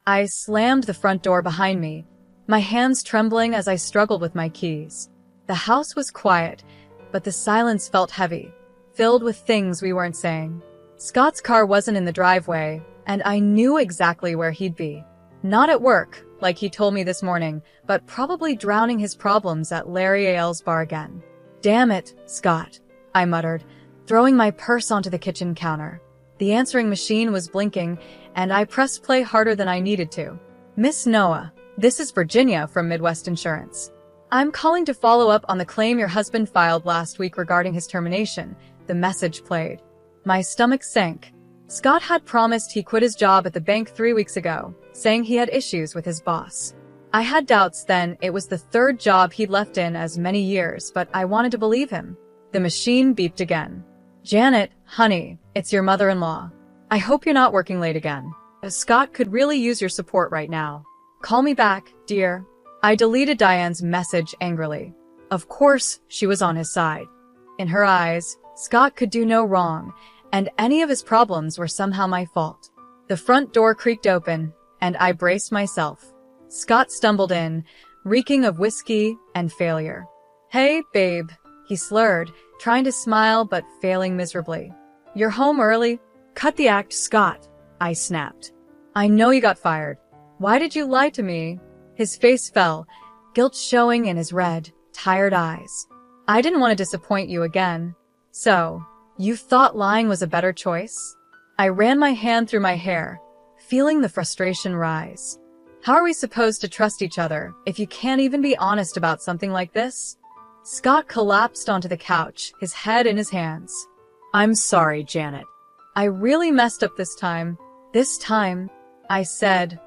I slammed the front door behind me, my hands trembling as I struggled with my keys. The house was quiet, but the silence felt heavy, filled with things we weren't saying. Scott's car wasn't in the driveway, and I knew exactly where he'd be. Not at work, like he told me this morning, but probably drowning his problems at Larry Ailes' bar again. "Damn it, Scott," I muttered, throwing my purse onto the kitchen counter. The answering machine was blinking, and I pressed play harder than I needed to. "Miss Noah, this is Virginia from Midwest Insurance. I'm calling to follow up on the claim your husband filed last week regarding his termination." The message played. My stomach sank. Scott had promised he quit his job at the bank 3 weeks ago, saying he had issues with his boss. I had doubts then. It was the third job he'd left in as many years, but I wanted to believe him. The machine beeped again. "Janet, honey, it's your mother-in-law. I hope you're not working late again. Scott could really use your support right now. Call me back, dear." I deleted Diane's message angrily. Of course, she was on his side. In her eyes, Scott could do no wrong, and any of his problems were somehow my fault. The front door creaked open, and I braced myself. Scott stumbled in, reeking of whiskey and failure. "Hey, babe," he slurred, trying to smile but failing miserably. "You're home early?" "Cut the act, Scott," I snapped. "I know you got fired. Why did you lie to me?" His face fell, guilt showing in his red, tired eyes. "I didn't want to disappoint you again." "So, you thought lying was a better choice?" I ran my hand through my hair, feeling the frustration rise. How are we supposed to trust each other if you can't even be honest about something like this? Scott collapsed onto the couch, his head in his hands. "I'm sorry, Janet. I really messed up this time." "This time," I said,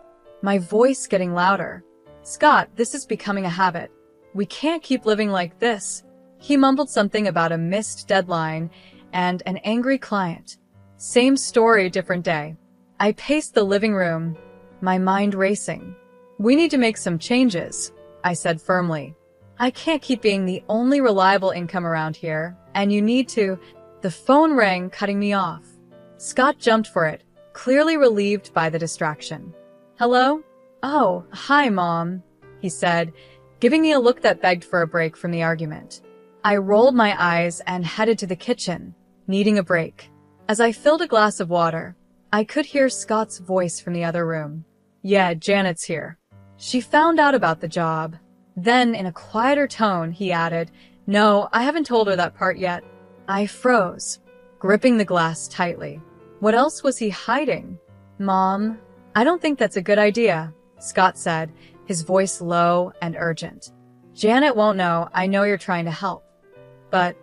my voice getting louder. "Scott, this is becoming a habit. We can't keep living like this." He mumbled something about a missed deadline and an angry client. Same story, different day. I paced the living room, my mind racing. "We need to make some changes," I said firmly. "I can't keep being the only reliable income around here, and you need to—" The phone rang, cutting me off. Scott jumped for it, clearly relieved by the distraction. "Hello?" "Oh, hi, Mom," he said, giving me a look that begged for a break from the argument. I rolled my eyes and headed to the kitchen, needing a break. As I filled a glass of water, I could hear Scott's voice from the other room. "Yeah, Janet's here. She found out about the job." Then, in a quieter tone, he added, "No, I haven't told her that part yet." I froze, gripping the glass tightly. What else was he hiding? "Mom, I don't think that's a good idea," Scott said, his voice low and urgent. "Janet won't know. I know you're trying to help." But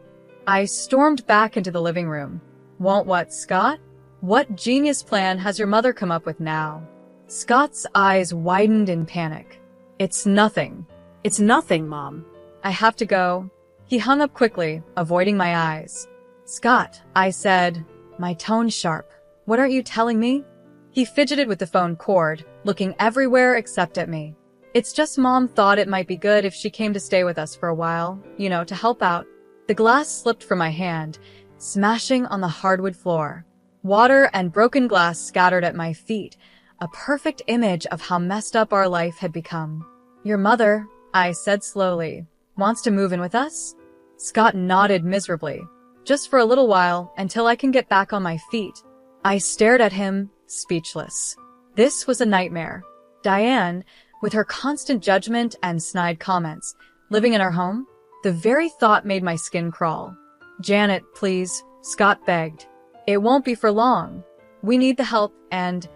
I stormed back into the living room. "Won't what, Scott? What genius plan has your mother come up with now?" Scott's eyes widened in panic. "It's nothing." "It's nothing, Mom." "I have to go." He hung up quickly, avoiding my eyes. "Scott," I said, my tone sharp, "what aren't you telling me?" He fidgeted with the phone cord, looking everywhere except at me. "It's just Mom thought it might be good if she came to stay with us for a while, to help out." The glass slipped from my hand, smashing on the hardwood floor. Water and broken glass scattered at my feet, a perfect image of how messed up our life had become. "Your mother," I said slowly, "wants to move in with us?" Scott nodded miserably. "Just for a little while, until I can get back on my feet." I stared at him, speechless. This was a nightmare. Diane, with her constant judgment and snide comments, living in our home? The very thought made my skin crawl. "Janet, please," Scott begged. "It won't be for long. We need the help, and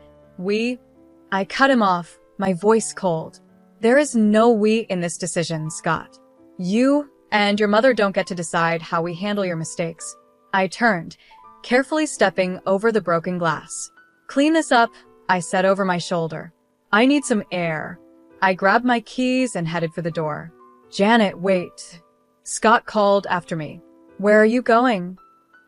I cut him off, my voice cold. "There is no we in this decision, Scott. You and your mother don't get to decide how we handle your mistakes." I turned, carefully stepping over the broken glass. "Clean this up," I said over my shoulder. "I need some air." I grabbed my keys and headed for the door. "Janet, wait," Scott called after me. "Where are you going?"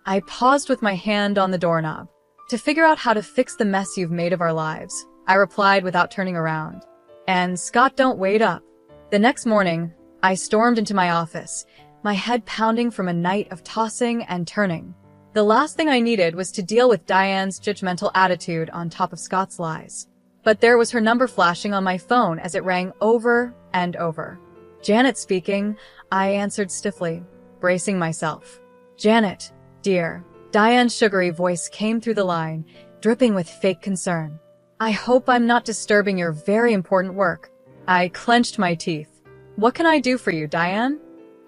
I paused with my hand on the doorknob. "To figure out how to fix the mess you've made of our lives," I replied without turning around. And Scott, don't wait up. The next morning, I stormed into my office, my head pounding from a night of tossing and turning. The last thing I needed was to deal with Diane's judgmental attitude on top of Scott's lies. But but there was her number flashing on my phone as it rang over and over. Janet speaking, I answered stiffly, bracing myself. Janet, dear. Diane's sugary voice came through the line, dripping with fake concern. I hope I'm not disturbing your very important work. I clenched my teeth. What can I do for you, Diane?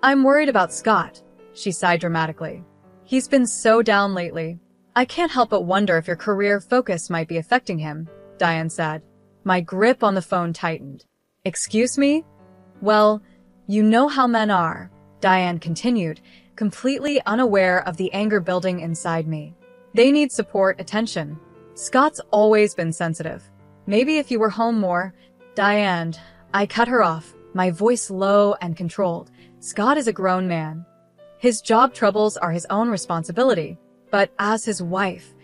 I'm worried about Scott, she sighed dramatically. He's been so down lately. I can't help but wonder if your career focus might be affecting him, Diane said. My grip on the phone tightened. Excuse me? Well, you know how men are, Diane continued, completely unaware of the anger building inside me. They need support, attention. Scott's always been sensitive. Maybe if you were home more. Diane, I cut her off, my voice low and controlled. Scott is a grown man. His job troubles are his own responsibility. But as his wife,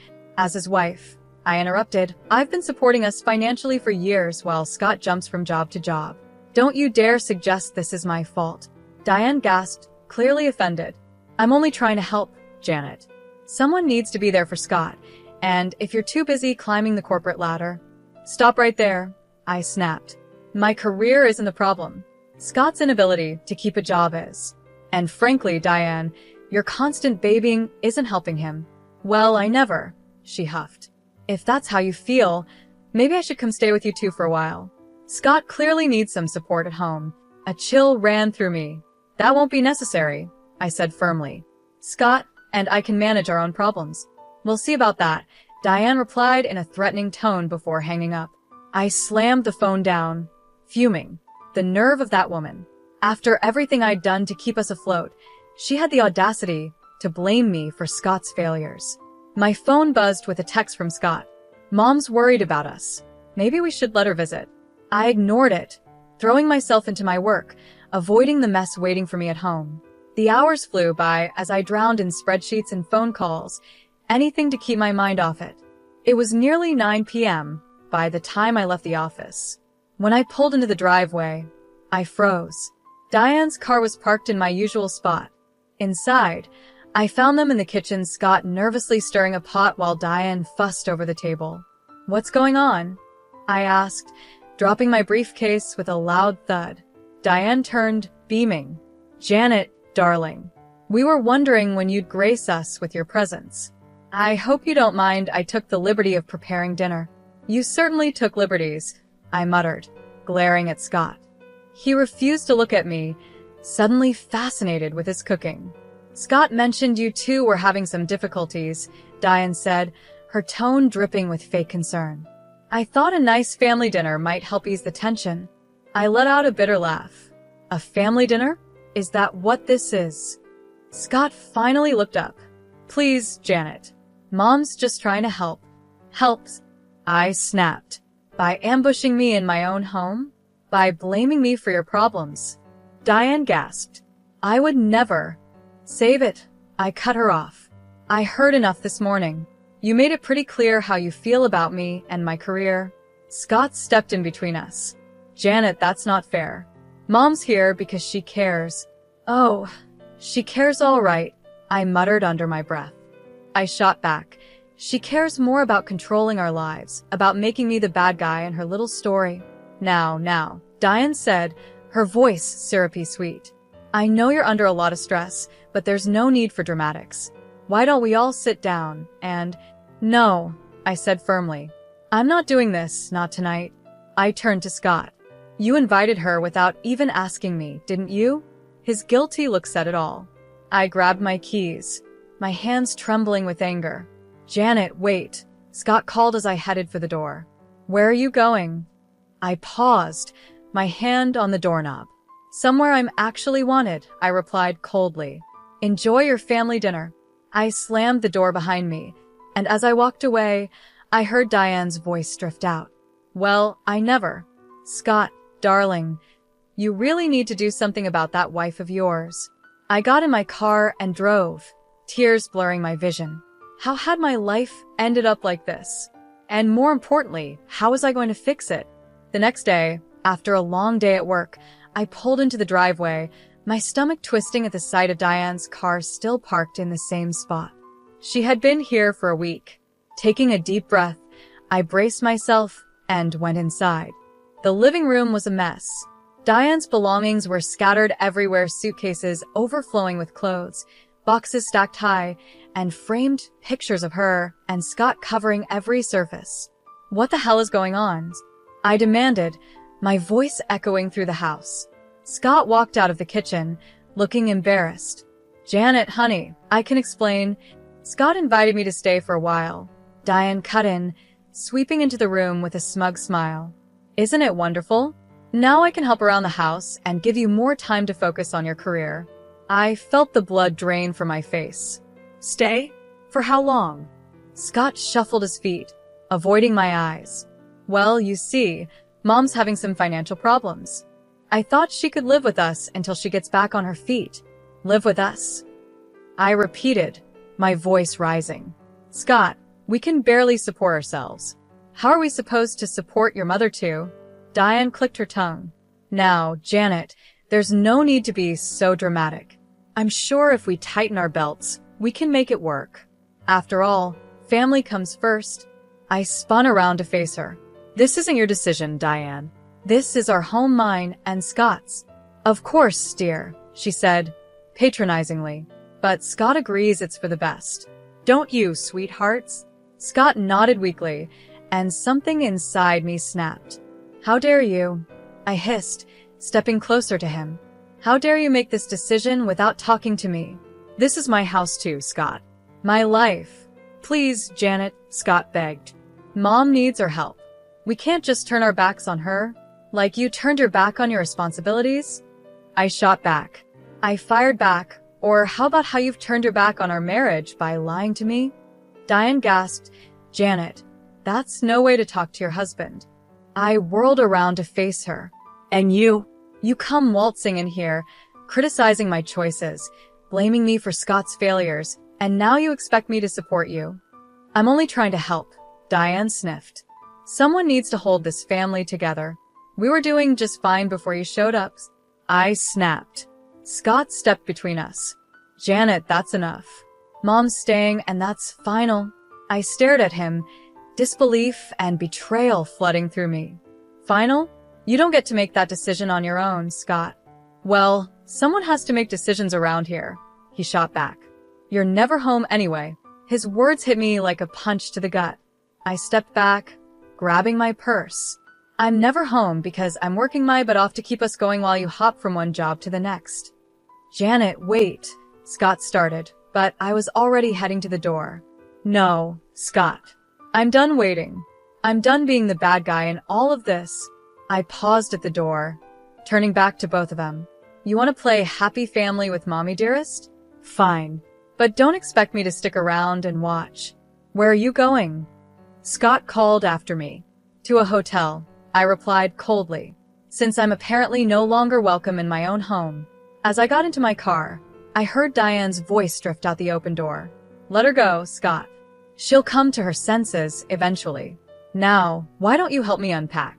I interrupted, I've been supporting us financially for years while Scott jumps from job to job. Don't you dare suggest this is my fault. Diane gasped, clearly offended. I'm only trying to help, Janet. Someone needs to be there for Scott, and if you're too busy climbing the corporate ladder, stop right there, I snapped. My career isn't the problem. Scott's inability to keep a job is. And frankly, Diane, your constant babying isn't helping him. Well, I never, she huffed. If that's how you feel, maybe I should come stay with you two for a while. Scott clearly needs some support at home. A chill ran through me. That won't be necessary, I said firmly. Scott and I can manage our own problems. We'll see about that, Diane replied in a threatening tone before hanging up. I slammed the phone down, fuming. The nerve of that woman. After everything I'd done to keep us afloat, she had the audacity to blame me for Scott's failures. My phone buzzed with a text from Scott. Mom's worried about us. Maybe we should let her visit. I ignored it, throwing myself into my work, avoiding the mess waiting for me at home. The hours flew by as I drowned in spreadsheets and phone calls, anything to keep my mind off it. It was nearly 9 p.m. by the time I left the office. When I pulled into the driveway, I froze. Diane's car was parked in my usual spot. Inside, I found them in the kitchen, Scott nervously stirring a pot while Diane fussed over the table. What's going on? I asked, dropping my briefcase with a loud thud. Diane turned, beaming. Janet, darling. We were wondering when you'd grace us with your presence. I hope you don't mind I took the liberty of preparing dinner. You certainly took liberties, I muttered, glaring at Scott. He refused to look at me, suddenly fascinated with his cooking. Scott mentioned you two were having some difficulties, Diane said, her tone dripping with fake concern. I thought a nice family dinner might help ease the tension. I let out a bitter laugh. A family dinner? Is that what this is? Scott finally looked up. Please, Janet. Mom's just trying to help. Helps? I snapped. By ambushing me in my own home? By blaming me for your problems? Diane gasped. I would never. Save it. I cut her off. I heard enough this morning. You made it pretty clear how you feel about me and my career. Scott stepped in between us. Janet, that's not fair. Mom's here because she cares. Oh, she cares all right, I muttered under my breath. I shot back. She cares more about controlling our lives, about making me the bad guy in her little story. Now, Diane said, her voice syrupy sweet. I know you're under a lot of stress, but there's no need for dramatics. Why don't we all sit down and... No, I said firmly. I'm not doing this, not tonight. I turned to Scott. You invited her without even asking me, didn't you? His guilty look said it all. I grabbed my keys, my hands trembling with anger. Janet, wait, Scott called as I headed for the door. Where are you going? I paused, my hand on the doorknob. Somewhere I'm actually wanted, I replied coldly. Enjoy your family dinner. I slammed the door behind me, and as I walked away, I heard Diane's voice drift out. Well, I never. Scott, darling, you really need to do something about that wife of yours. I got in my car and drove, tears blurring my vision. How had my life ended up like this? And more importantly, how was I going to fix it? The next day, after a long day at work, I pulled into the driveway, my stomach twisting at the sight of Diane's car still parked in the same spot. She had been here for a week. Taking a deep breath, I braced myself and went inside. The living room was a mess. Diane's belongings were scattered everywhere, suitcases overflowing with clothes, boxes stacked high, and framed pictures of her and Scott covering every surface. "What the hell is going on?" I demanded, my voice echoing through the house. Scott walked out of the kitchen, looking embarrassed. "Janet, honey, I can explain. Scott invited me to stay for a while." Diane cut in, sweeping into the room with a smug smile. "Isn't it wonderful? Now I can help around the house and give you more time to focus on your career." I felt the blood drain from my face. "Stay? For how long?" Scott shuffled his feet, avoiding my eyes. "Well, you see, Mom's having some financial problems. I thought she could live with us until she gets back on her feet." "Live with us?" I repeated, my voice rising. "Scott, we can barely support ourselves. How are we supposed to support your mother too?" Diane clicked her tongue. "Now, Janet, there's no need to be so dramatic. I'm sure if we tighten our belts, we can make it work. After all, family comes first." I spun around to face her. "This isn't your decision, Diane. This is our home, mine and Scott's." "Of course, dear," she said, patronizingly. "But Scott agrees it's for the best. Don't you, sweethearts?" Scott nodded weakly, and something inside me snapped. "How dare you?" I hissed, stepping closer to him. "How dare you make this decision without talking to me? This is my house too, Scott. My life." "Please, Janet," Scott begged. "Mom needs our help. We can't just turn our backs on her, like you turned your back on your responsibilities." I shot back. I fired back, "Or how about how you've turned your back on our marriage by lying to me?" Diane gasped, "Janet, that's no way to talk to your husband." I whirled around to face her. "And you come waltzing in here, criticizing my choices, blaming me for Scott's failures, and now you expect me to support you." "I'm only trying to help," Diane sniffed. "Someone needs to hold this family together. We were doing just fine before you showed up." I snapped. Scott stepped between us. "Janet, that's enough. Mom's staying, and that's final." I stared at him, disbelief and betrayal flooding through me. "Final? You don't get to make that decision on your own, Scott." "Well, someone has to make decisions around here," he shot back. "You're never home anyway." His words hit me like a punch to the gut. I stepped back, grabbing my purse. "I'm never home because I'm working my butt off to keep us going while you hop from one job to the next." "Janet, wait," Scott started, but I was already heading to the door. "No, Scott. I'm done waiting. I'm done being the bad guy in all of this." I paused at the door, turning back to both of them. "You want to play happy family with Mommy, dearest? Fine. But don't expect me to stick around and watch." "Where are you going?" Scott called after me. "To a hotel," I replied coldly, since I'm apparently no longer welcome in my own home. As I got into my car, I heard Diane's voice drift out the open door. "Let her go, Scott. She'll come to her senses eventually. Now, why don't you help me unpack?"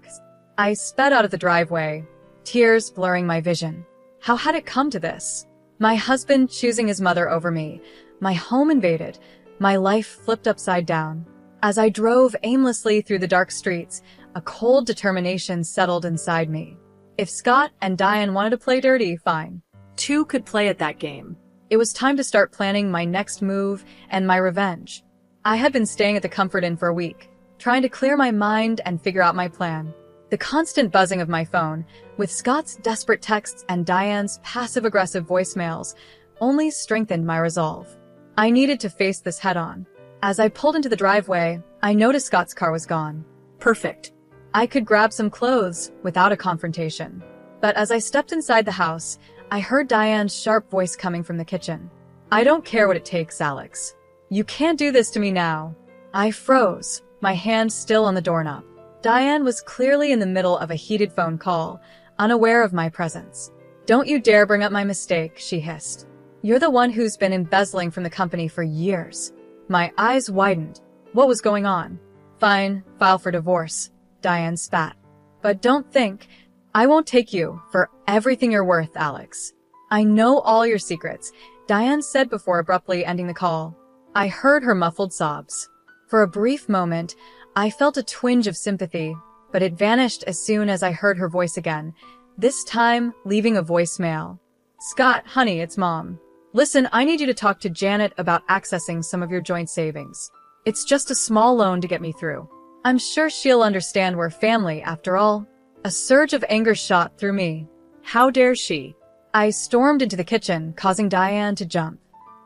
I sped out of the driveway, tears blurring my vision. How had it come to this? My husband choosing his mother over me, my home invaded, my life flipped upside down. As I drove aimlessly through the dark streets, a cold determination settled inside me. If Scott and Diane wanted to play dirty, fine. Two could play at that game. It was time to start planning my next move and my revenge. I had been staying at the Comfort Inn for a week, trying to clear my mind and figure out my plan. The constant buzzing of my phone, with Scott's desperate texts and Diane's passive-aggressive voicemails, only strengthened my resolve. I needed to face this head-on. As I pulled into the driveway, I noticed Scott's car was gone. Perfect. I could grab some clothes without a confrontation. But as I stepped inside the house, I heard Diane's sharp voice coming from the kitchen. "I don't care what it takes, Alex. You can't do this to me now." I froze, my hand still on the doorknob. Diane was clearly in the middle of a heated phone call, unaware of my presence. "Don't you dare bring up my mistake," she hissed. "You're the one who's been embezzling from the company for years." My eyes widened. What was going on? "Fine, file for divorce," Diane spat. "But don't think, I won't take you for everything you're worth, Alex. I know all your secrets," Diane said before abruptly ending the call. I heard her muffled sobs. For a brief moment, I felt a twinge of sympathy, but it vanished as soon as I heard her voice again, this time leaving a voicemail. Scott, honey, it's Mom. Listen, I need you to talk to Janet about accessing some of your joint savings. It's just a small loan to get me through. I'm sure she'll understand we're family after all. A surge of anger shot through me. How dare she? I stormed into the kitchen, causing Diane to jump.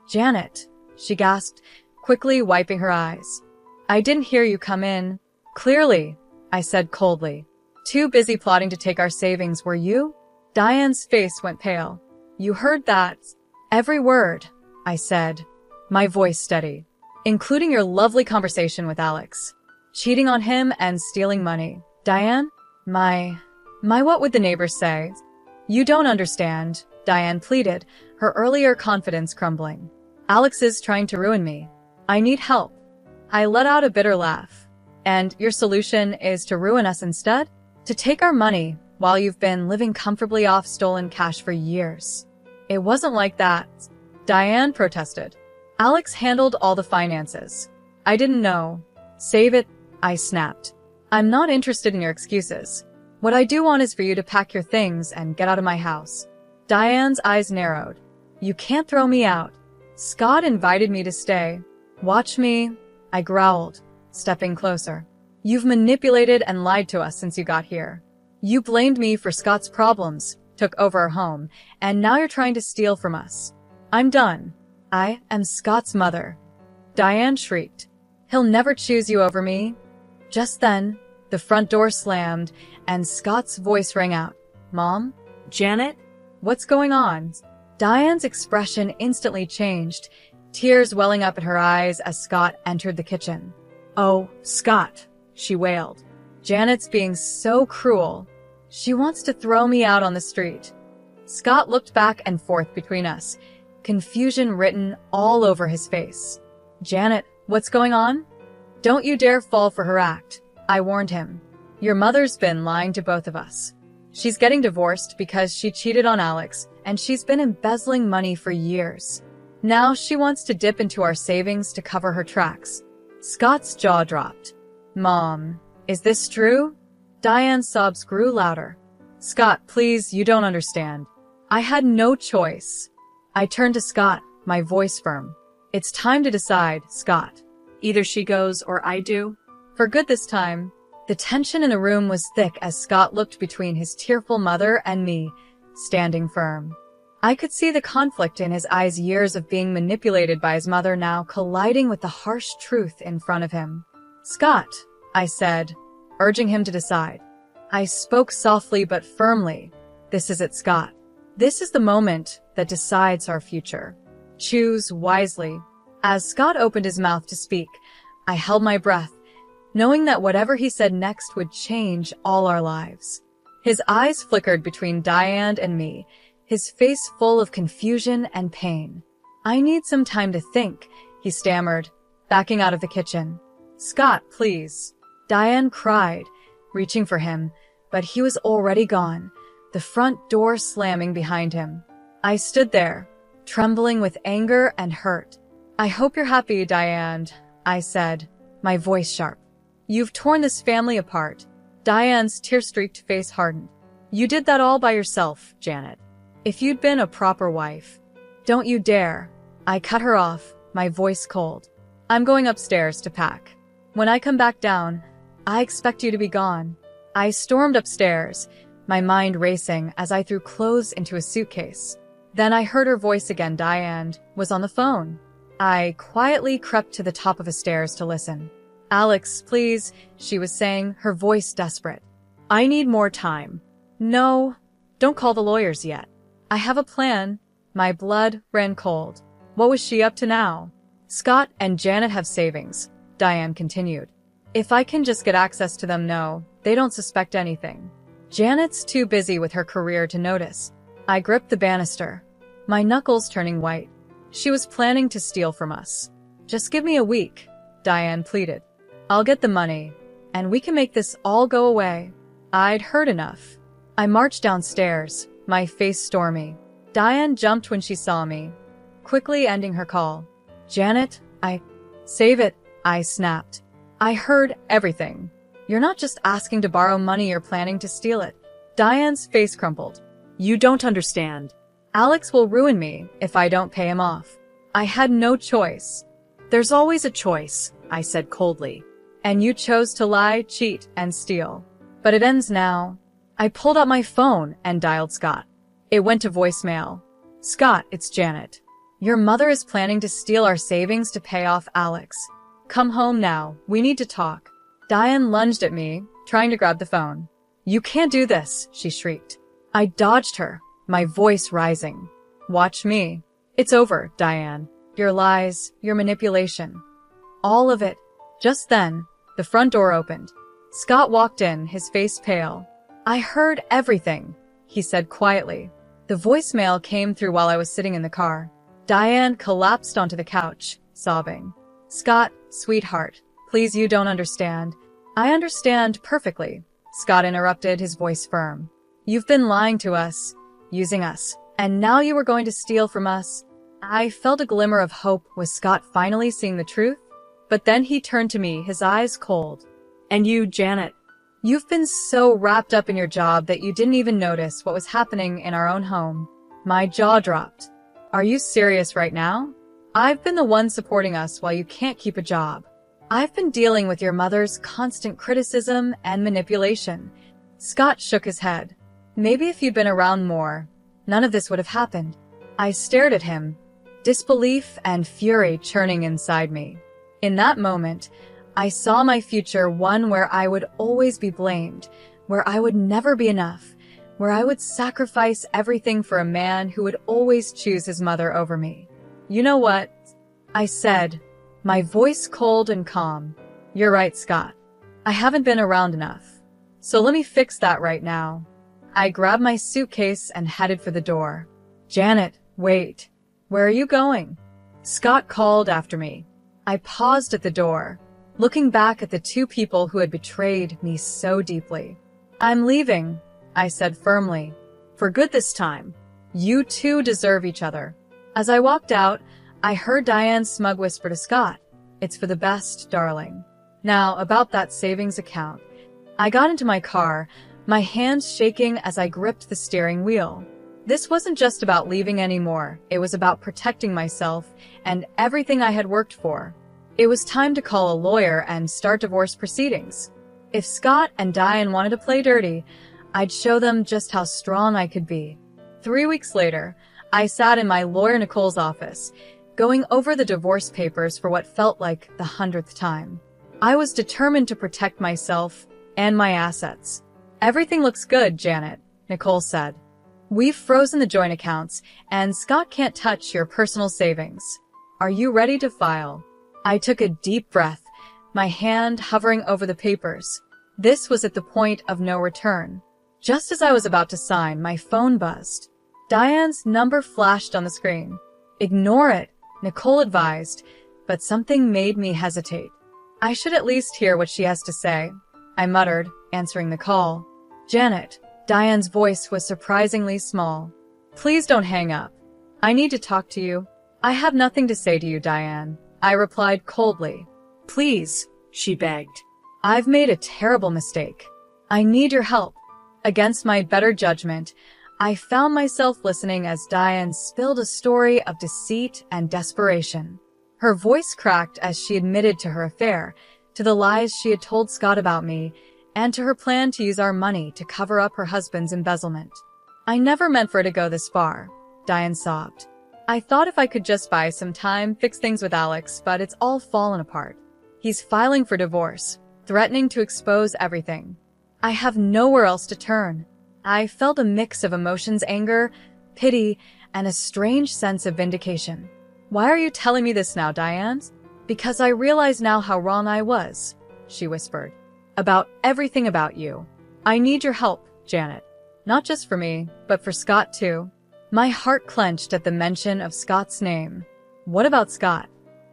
Janet, she gasped, quickly wiping her eyes. I didn't hear you come in. Clearly, I said coldly. Too busy plotting to take our savings, were you? Diane's face went pale. You heard that? Every word, I said, my voice steady. Including your lovely conversation with Alex. Cheating on him and stealing money. Diane? My what would the neighbors say? You don't understand, Diane pleaded, her earlier confidence crumbling. Alex is trying to ruin me. I need help. I let out a bitter laugh. And your solution is to ruin us instead? To take our money while you've been living comfortably off stolen cash for years. It wasn't like that, Diane protested. Alex handled all the finances. I didn't know. Save it, I snapped. I'm not interested in your excuses. What I do want is for you to pack your things and get out of my house. Diane's eyes narrowed. You can't throw me out. Scott invited me to stay. Watch me, I growled, stepping closer. You've manipulated and lied to us since you got here. You blamed me for Scott's problems, took over our home, and now you're trying to steal from us. I'm done. I am Scott's mother. Diane shrieked. He'll never choose you over me. Just then, the front door slammed, and Scott's voice rang out. Mom? Janet? What's going on? Diane's expression instantly changed, tears welling up at her eyes as Scott entered the kitchen. Oh, Scott, she wailed. Janet's being so cruel. She wants to throw me out on the street. Scott looked back and forth between us, confusion written all over his face. Janet, what's going on? Don't you dare fall for her act, I warned him. Your mother's been lying to both of us. She's getting divorced because she cheated on Alex, and she's been embezzling money for years. Now she wants to dip into our savings to cover her tracks. Scott's jaw dropped. Mom, is this true? Diane's sobs grew louder. Scott, please, you don't understand. I had no choice. I turned to Scott, my voice firm. It's time to decide, Scott. Either she goes or I do. For good this time. The tension in the room was thick as Scott looked between his tearful mother and me, standing firm. I could see the conflict in his eyes, years of being manipulated by his mother now colliding with the harsh truth in front of him. Scott, I said, urging him to decide. I spoke softly but firmly. This is it, Scott. This is the moment that decides our future. Choose wisely. As Scott opened his mouth to speak, I held my breath, knowing that whatever he said next would change all our lives. His eyes flickered between Diane and me, his face full of confusion and pain. I need some time to think, he stammered, backing out of the kitchen. Scott, please. Diane cried, reaching for him, but he was already gone, the front door slamming behind him. I stood there, trembling with anger and hurt. I hope you're happy, Diane, I said, my voice sharp. You've torn this family apart. Diane's tear-streaked face hardened. You did that all by yourself, Janet. If you'd been a proper wife. Don't you dare. I cut her off, my voice cold. I'm going upstairs to pack. When I come back down, I expect you to be gone. I stormed upstairs, my mind racing as I threw clothes into a suitcase. Then I heard her voice again. Diane was on the phone. I quietly crept to the top of the stairs to listen. Alex, please, she was saying, her voice desperate. I need more time. No, don't call the lawyers yet. I have a plan. My blood ran cold. What was she up to now? Scott and Janet have savings, Diane continued. If I can just get access to them, no, they don't suspect anything. Janet's too busy with her career to notice. I gripped the banister, my knuckles turning white. She was planning to steal from us. Just give me a week, Diane pleaded. I'll get the money, and we can make this all go away. I'd heard enough. I marched downstairs, my face stormy. Diane jumped when she saw me, quickly ending her call. Janet, Save it, I snapped. I heard everything. You're not just asking to borrow money, you're planning to steal it. Diane's face crumpled. You don't understand. Alex will ruin me if I don't pay him off. I had no choice. There's always a choice, I said coldly. And you chose to lie, cheat, and steal. But it ends now. I pulled out my phone and dialed Scott. It went to voicemail. Scott, it's Janet. Your mother is planning to steal our savings to pay off Alex. Come home now. We need to talk. Diane lunged at me, trying to grab the phone. You can't do this, she shrieked. I dodged her, my voice rising. Watch me. It's over, Diane. Your lies, your manipulation. All of it. Just then, the front door opened. Scott walked in, his face pale. I heard everything, he said quietly. The voicemail came through while I was sitting in the car. Diane collapsed onto the couch, sobbing. Scott, sweetheart, please, you don't understand. I understand perfectly, Scott interrupted, his voice firm. You've been lying to us, using us, and now you are going to steal from us. I felt a glimmer of hope. Was Scott finally seeing the truth? But then he turned to me, his eyes cold. And you, Janet, you've been so wrapped up in your job that you didn't even notice what was happening in our own home. My jaw dropped. Are you serious right now? I've been the one supporting us while you can't keep a job. I've been dealing with your mother's constant criticism and manipulation. Scott shook his head. Maybe if you'd been around more, none of this would have happened. I stared at him, disbelief and fury churning inside me. In that moment, I saw my future, one where I would always be blamed, where I would never be enough, where I would sacrifice everything for a man who would always choose his mother over me. You know what? I said, my voice cold and calm. You're right, Scott. I haven't been around enough. So let me fix that right now. I grabbed my suitcase and headed for the door. Janet, wait. Where are you going? Scott called after me. I paused at the door, looking back at the two people who had betrayed me so deeply. I'm leaving, I said firmly. For good this time. You two deserve each other. As I walked out, I heard Diane's smug whisper to Scott. It's for the best, darling. Now, about that savings account. I got into my car, my hands shaking as I gripped the steering wheel. This wasn't just about leaving anymore. It was about protecting myself and everything I had worked for. It was time to call a lawyer and start divorce proceedings. If Scott and Diane wanted to play dirty, I'd show them just how strong I could be. 3 weeks later, I sat in my lawyer Nicole's office, going over the divorce papers for what felt like the 100th time. I was determined to protect myself and my assets. Everything looks good, Janet, Nicole said. We've frozen the joint accounts, and Scott can't touch your personal savings. Are you ready to file? I took a deep breath, my hand hovering over the papers. This was at the point of no return. Just as I was about to sign, my phone buzzed. Diane's number flashed on the screen. Ignore it, Nicole advised, but something made me hesitate. I should at least hear what she has to say, I muttered, answering the call. Janet. Diane's voice was surprisingly small. Please don't hang up. I need to talk to you. I have nothing to say to you, Diane, I replied coldly. Please, she begged. I've made a terrible mistake. I need your help. Against my better judgment, I found myself listening as Diane spilled a story of deceit and desperation. Her voice cracked as she admitted to her affair, to the lies she had told Scott about me, and to her plan to use our money to cover up her husband's embezzlement. I never meant for it to go this far, Diane sobbed. I thought if I could just buy some time, fix things with Alex, but it's all fallen apart. He's filing for divorce, threatening to expose everything. I have nowhere else to turn. I felt a mix of emotions, anger, pity, and a strange sense of vindication. Why are you telling me this now, Diane? Because I realize now how wrong I was, she whispered. About everything about you. I need your help, Janet. Not just for me, but for Scott too. My heart clenched at the mention of Scott's name. What about Scott?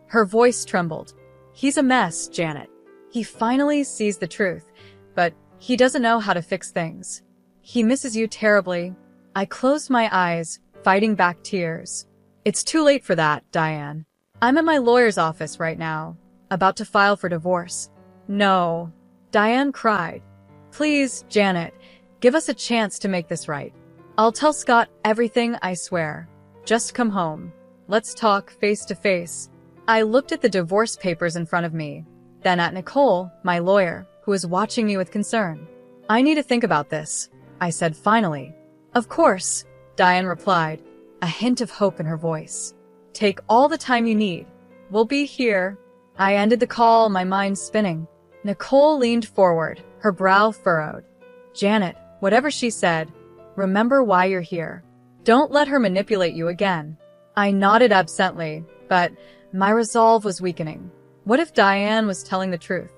Her voice trembled. He's a mess, Janet. He finally sees the truth, but he doesn't know how to fix things. He misses you terribly. I closed my eyes, fighting back tears. It's too late for that, Diane. I'm at my lawyer's office right now, about to file for divorce. No. Diane cried. Please, Janet, give us a chance to make this right. I'll tell Scott everything, I swear. Just come home. Let's talk face to face. I looked at the divorce papers in front of me, then at Nicole, my lawyer, who was watching me with concern. I need to think about this, I said finally. Of course, Diane replied, a hint of hope in her voice. Take all the time you need. We'll be here. I ended the call, my mind spinning. Nicole leaned forward, her brow furrowed. Janet, whatever she said, remember why you're here. Don't let her manipulate you again. I nodded absently, but my resolve was weakening. What if Diane was telling the truth?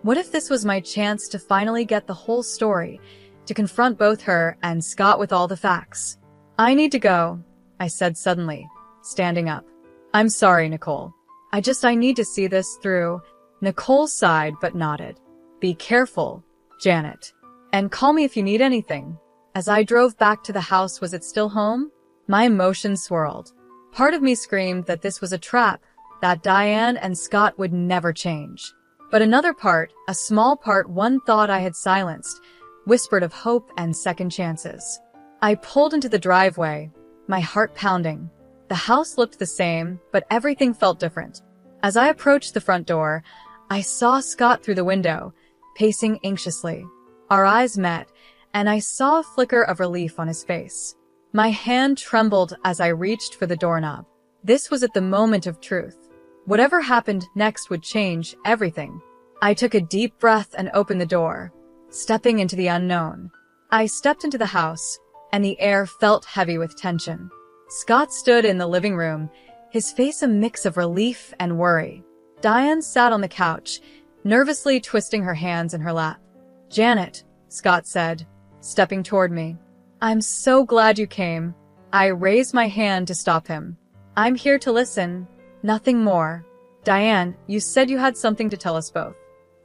What if this was my chance to finally get the whole story, to confront both her and Scott with all the facts? I need to go, I said suddenly, standing up. I'm sorry, Nicole. I need to see this through. Nicole sighed but nodded. Be careful, Janet. And call me if you need anything. As I drove back to the house, was it still home? My emotions swirled. Part of me screamed that this was a trap, that Diane and Scott would never change. But another part, a small part, one thought I had silenced, whispered of hope and second chances. I pulled into the driveway, my heart pounding. The house looked the same, but everything felt different. As I approached the front door, I saw Scott through the window, pacing anxiously. Our eyes met, and I saw a flicker of relief on his face. My hand trembled as I reached for the doorknob. This was at the moment of truth. Whatever happened next would change everything. I took a deep breath and opened the door, stepping into the unknown. I stepped into the house, and the air felt heavy with tension. Scott stood in the living room, his face a mix of relief and worry. Diane sat on the couch, nervously twisting her hands in her lap. Janet, Scott said, stepping toward me. I'm so glad you came. I raised my hand to stop him. I'm here to listen, nothing more. Diane, you said you had something to tell us both.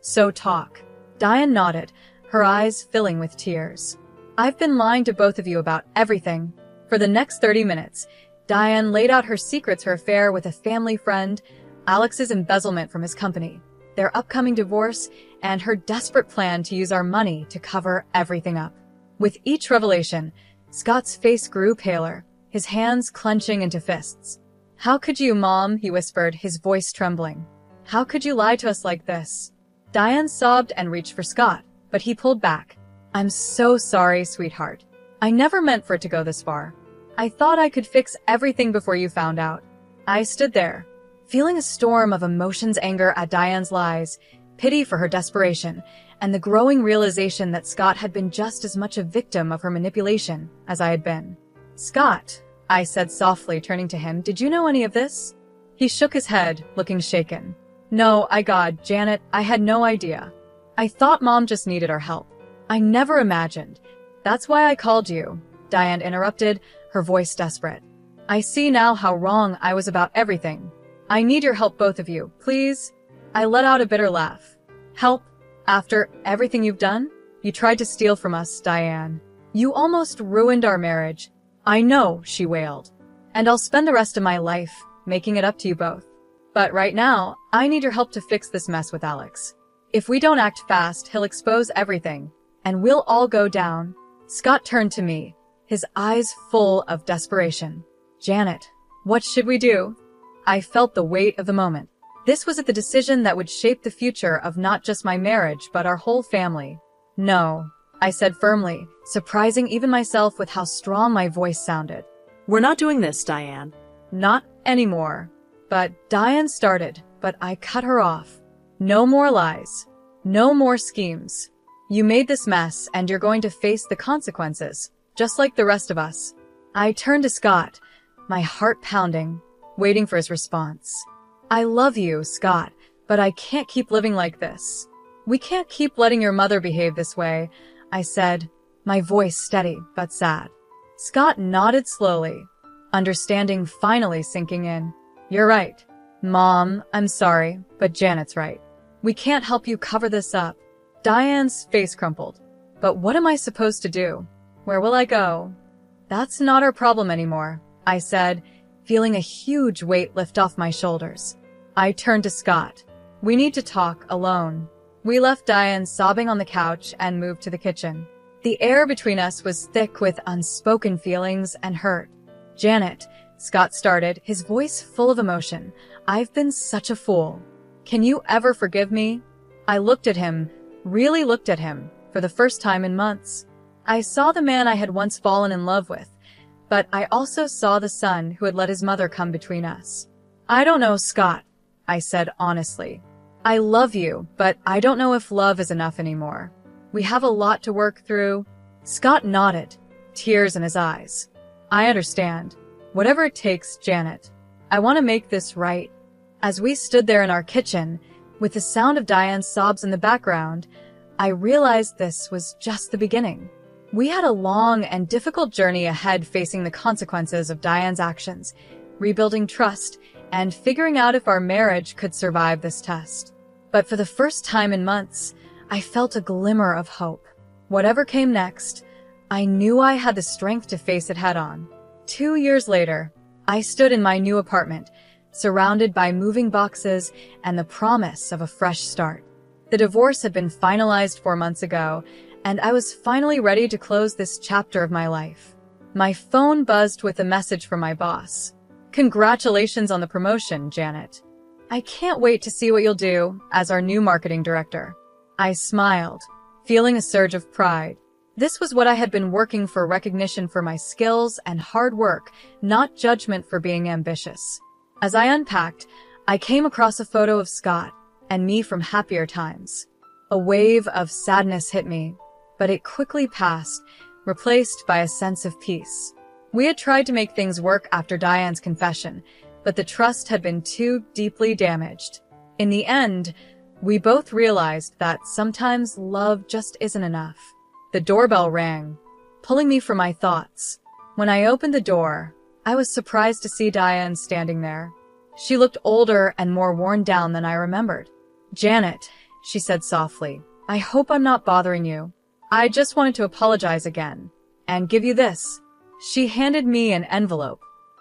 So talk. Diane nodded, her eyes filling with tears. I've been lying to both of you about everything. For the next 30 minutes, Diane laid out her secrets, her affair with a family friend, Alex's embezzlement from his company, their upcoming divorce, and her desperate plan to use our money to cover everything up. With each revelation, Scott's face grew paler, his hands clenching into fists. How could you, Mom? He whispered, his voice trembling. How could you lie to us like this? Diane sobbed and reached for Scott, but he pulled back. I'm so sorry, sweetheart. I never meant for it to go this far. I thought I could fix everything before you found out. I stood there, feeling a storm of emotions, anger at Diane's lies, pity for her desperation, and the growing realization that Scott had been just as much a victim of her manipulation as I had been. Scott, I said softly, turning to him, did you know any of this? He shook his head, looking shaken. No, God, Janet, I had no idea. I thought Mom just needed our help. I never imagined. That's why I called you, Diane interrupted, her voice desperate. I see now how wrong I was about everything. I need your help, both of you, please. I let out a bitter laugh. Help? After everything you've done? You tried to steal from us, Diane. You almost ruined our marriage. I know, she wailed. And I'll spend the rest of my life making it up to you both. But right now, I need your help to fix this mess with Alex. If we don't act fast, he'll expose everything, and we'll all go down. Scott turned to me, his eyes full of desperation. Janet, what should we do? I felt the weight of the moment. This was the decision that would shape the future of not just my marriage, but our whole family. No, I said firmly, surprising even myself with how strong my voice sounded. We're not doing this, Diane. Not anymore. But Diane started, but I cut her off. No more lies. No more schemes. You made this mess, and you're going to face the consequences, just like the rest of us. I turned to Scott, my heart pounding, waiting for his response. I love you, Scott, but I can't keep living like this. We can't keep letting your mother behave this way, I said, my voice steady but sad. Scott nodded slowly, understanding finally sinking in. You're right. Mom, I'm sorry, but Janet's right. We can't help you cover this up. Diane's face crumpled. But what am I supposed to do? Where will I go? That's not our problem anymore, I said, feeling a huge weight lift off my shoulders. I turned to Scott. We need to talk alone. We left Diane sobbing on the couch and moved to the kitchen. The air between us was thick with unspoken feelings and hurt. "Janet," Scott started, his voice full of emotion, "I've been such a fool. Can you ever forgive me?" I looked at him, really looked at him, for the first time in months. I saw the man I had once fallen in love with, but I also saw the son who had let his mother come between us. "I don't know, Scott," I said honestly. "I love you, but I don't know if love is enough anymore. We have a lot to work through." Scott nodded, tears in his eyes. "I understand. Whatever it takes, Janet. I want to make this right." As we stood there in our kitchen, with the sound of Diane's sobs in the background, I realized this was just the beginning. We had a long and difficult journey ahead, facing the consequences of Diane's actions, rebuilding trust, and figuring out if our marriage could survive this test. But for the first time in months, I felt a glimmer of hope. Whatever came next, I knew I had the strength to face it head-on. 2 years later, I stood in my new apartment, surrounded by moving boxes and the promise of a fresh start. The divorce had been finalized 4 months ago, and I was finally ready to close this chapter of my life. My phone buzzed with a message from my boss. "Congratulations on the promotion, Janet. I can't wait to see what you'll do as our new marketing director." I smiled, feeling a surge of pride. This was what I had been working for: recognition for my skills and hard work, not judgment for being ambitious. As I unpacked, I came across a photo of Scott and me from happier times. A wave of sadness hit me, but it quickly passed, replaced by a sense of peace. We had tried to make things work after Diane's confession, but the trust had been too deeply damaged. In the end, we both realized that sometimes love just isn't enough. The doorbell rang, pulling me from my thoughts. When I opened the door, I was surprised to see Diane standing there. She looked older and more worn down than I remembered. "Janet," she said softly, "I hope I'm not bothering you. I just wanted to apologize again and give you this." She handed me an envelope.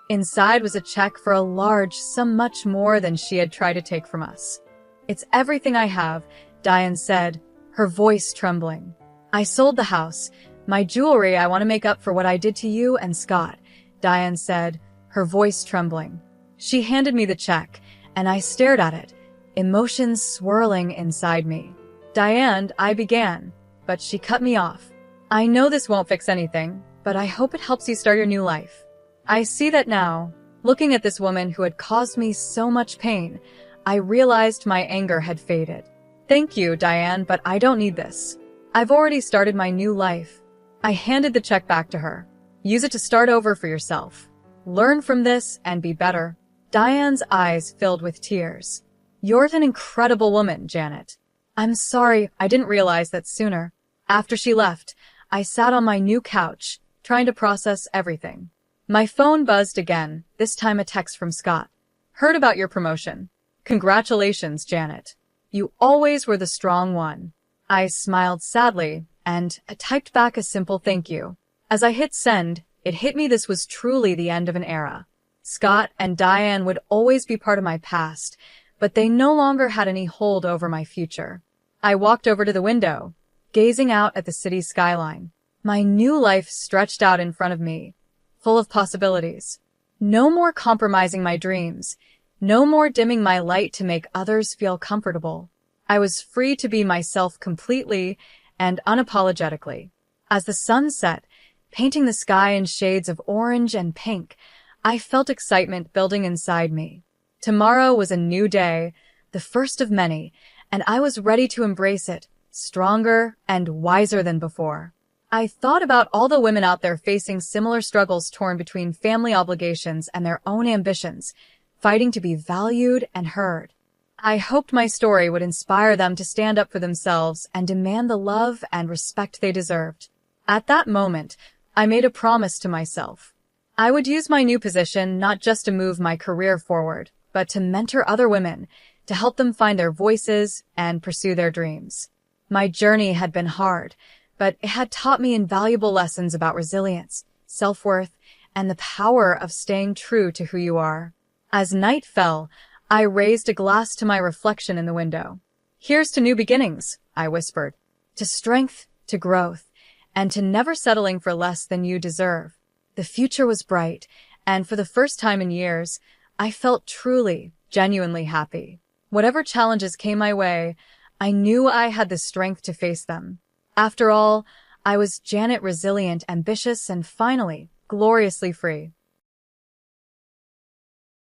Inside was a check for a large sum, much more than she had tried to take from us. "It's everything I have," Diane said, her voice trembling. "I sold the house, my jewelry. I want to make up for what I did to you and Scott," Diane said, her voice trembling. She handed me the check, and I stared at it, emotions swirling inside me. "Diane," I began, but she cut me off. "I know this won't fix anything, but I hope it helps you start your new life. I see that now." Looking at this woman who had caused me so much pain, I realized my anger had faded. "Thank you, Diane, but I don't need this. I've already started my new life." I handed the check back to her. "Use it to start over for yourself. Learn from this and be better." Diane's eyes filled with tears. "You're an incredible woman, Janet. I'm sorry I didn't realize that sooner." After she left, I sat on my new couch, trying to process everything. My phone buzzed again, this time a text from Scott. "Heard about your promotion. Congratulations, Janet. You always were the strong one." I smiled sadly, and I typed back a simple thank you. As I hit send, it hit me this was truly the end of an era. Scott and Diane would always be part of my past, but they no longer had any hold over my future. I walked over to the window, gazing out at the city skyline. My new life stretched out in front of me, full of possibilities. No more compromising my dreams, no more dimming my light to make others feel comfortable. I was free to be myself completely and unapologetically. As the sun set, painting the sky in shades of orange and pink, I felt excitement building inside me. Tomorrow was a new day, the first of many, and I was ready to embrace it, stronger and wiser than before. I thought about all the women out there facing similar struggles, torn between family obligations and their own ambitions, fighting to be valued and heard. I hoped my story would inspire them to stand up for themselves and demand the love and respect they deserved. At that moment, I made a promise to myself. I would use my new position not just to move my career forward, but to mentor other women, to help them find their voices and pursue their dreams. My journey had been hard, but it had taught me invaluable lessons about resilience, self-worth, and the power of staying true to who you are. As night fell, I raised a glass to my reflection in the window. Here's to new beginnings. I whispered. To strength, to growth, and to never settling for less than you deserve. The future was bright, and for the first time in years, I felt truly, genuinely happy. Whatever challenges came my way, I knew I had the strength to face them. After all, I was Janet, resilient, ambitious, and finally, gloriously free.